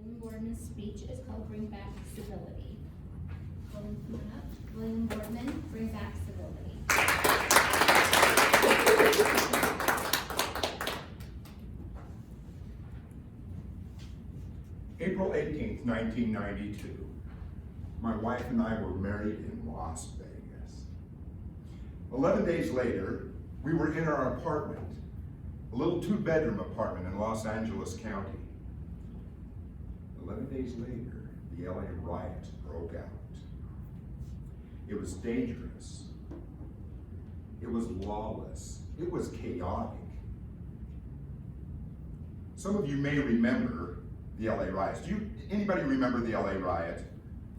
William Boardman's speech is called Bring Back Civility. William, come on up. William Boardman, Bring Back Civility. April 18th, 1992. My wife and I were married in Las Vegas. 11 days later, we were in our apartment, a little two-bedroom apartment in Los Angeles County. 11 days later, the LA riots broke out. It was dangerous. It was lawless. It was chaotic. Some of you may remember the LA riots. Anybody remember the LA riots?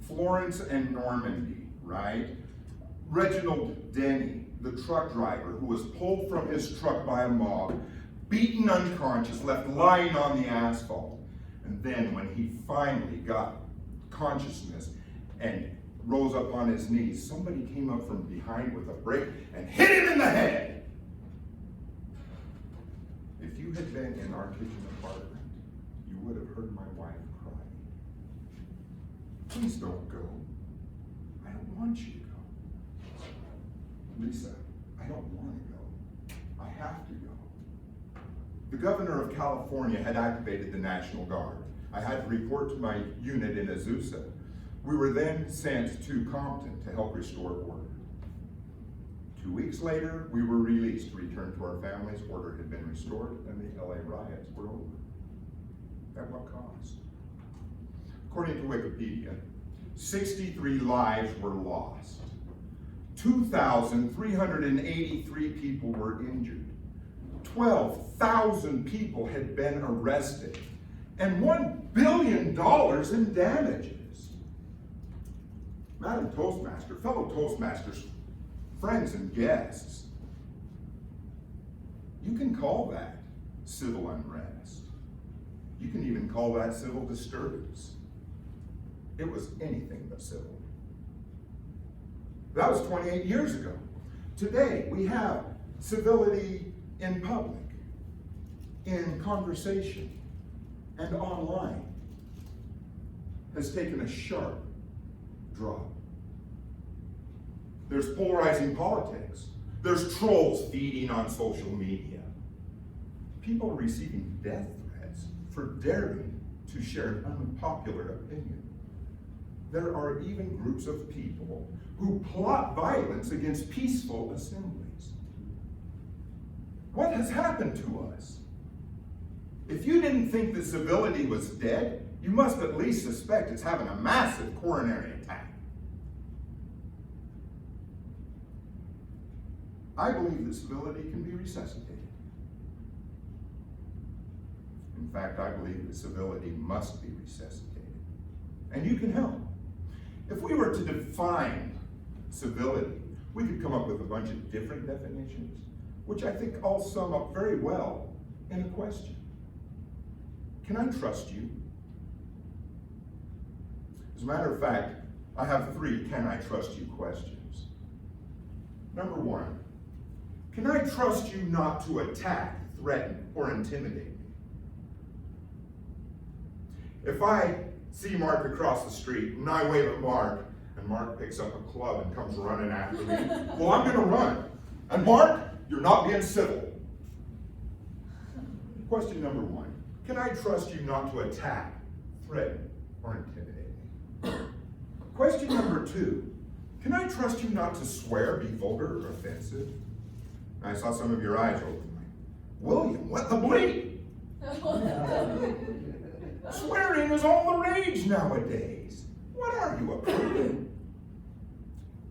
Florence and Normandy, right? Reginald Denny, the truck driver who was pulled from his truck by a mob, beaten unconscious, left lying on the asphalt. And then when he finally got consciousness and rose up on his knees, somebody came up from behind with a brick and hit him in the head. If you had been in our kitchen apartment, you would have heard my wife cry. Please don't go. I don't want you to go. Lisa, I don't want to go. I have to go. The governor of California had activated the National Guard. I had to report to my unit in Azusa. We were then sent to Compton to help restore order. 2 weeks later, we were released to return to our families. Order had been restored, and the LA riots were over. At what cost? According to Wikipedia, 63 lives were lost. 2,383 people were injured. 12,000 people had been arrested. And $1 billion in damages. Madam Toastmaster, fellow Toastmasters, friends and guests, you can call that civil unrest. You can even call that civil disturbance. It was anything but civil. That was 28 years ago. Today, we have civility in public, in conversation, and online has taken a sharp drop. There's polarizing politics. There's trolls feeding on social media. People are receiving death threats for daring to share an unpopular opinion. There are even groups of people who plot violence against peaceful assemblies. What has happened to us? If you didn't think that civility was dead, you must at least suspect it's having a massive coronary attack. I believe that civility can be resuscitated. In fact, I believe that civility must be resuscitated. And you can help. If we were to define civility, we could come up with a bunch of different definitions, which I think all sum up very well in a question. Can I trust you? As a matter of fact, I have 3 can I trust you questions. Number 1, can I trust you not to attack, threaten, or intimidate me? If I see Mark across the street and I wave at Mark and Mark picks up a club and comes running after me, well, I'm going to run. And Mark, you're not being civil. Question number 1. Can I trust you not to attack, threaten, or intimidate me? Question number 2. Can I trust you not to swear, be vulgar, or offensive? I saw some of your eyes open. William, what the bleep? Swearing is all the rage nowadays. What are you, a prude?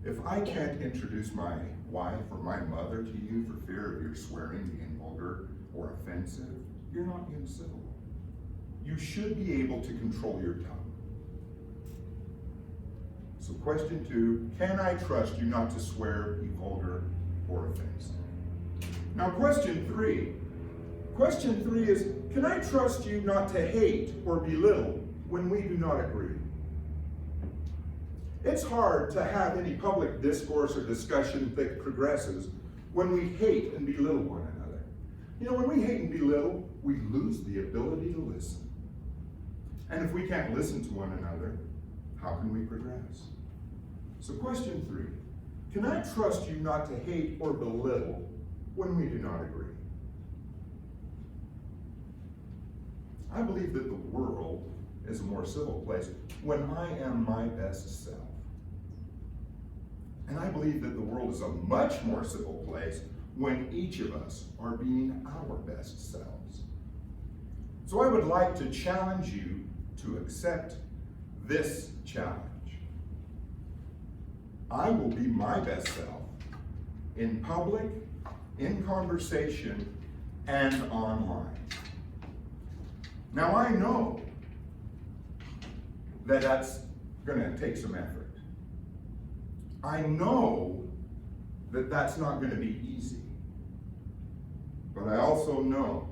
If I can't introduce my wife or my mother to you for fear of your swearing being vulgar or offensive, you're not being civil. You should be able to control your tongue. So question 2, can I trust you not to swear, be vulgar, or offensive? Now question 3. Question 3 is, can I trust you not to hate or belittle when we do not agree? It's hard to have any public discourse or discussion that progresses when we hate and belittle one another. You know, when we hate and belittle, we lose the ability to listen. And if we can't listen to one another, how can we progress? So question 3, can I trust you not to hate or belittle when we do not agree? I believe that the world is a more civil place when I am my best self. And I believe that the world is a much more civil place when each of us are being our best selves. So I would like to challenge you to accept this challenge. I will be my best self in public, in conversation, and online. Now I know that that's going to take some effort. I know that that's not going to be easy. But I also know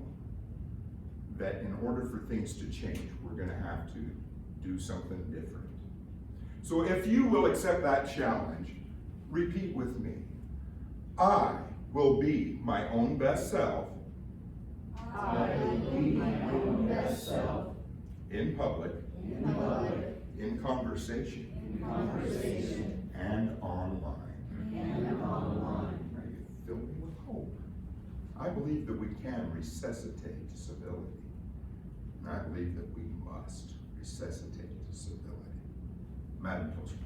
that in order for things to change, we're going to have to do something different. So if you will accept that challenge, repeat with me. I will be my own best self. I will be my own best self. In public. In public. In conversation. In conversation. And online. And online. You fill me with hope. I believe that we can resuscitate civility. And I believe that we must resuscitate civility. Madam Postmaster.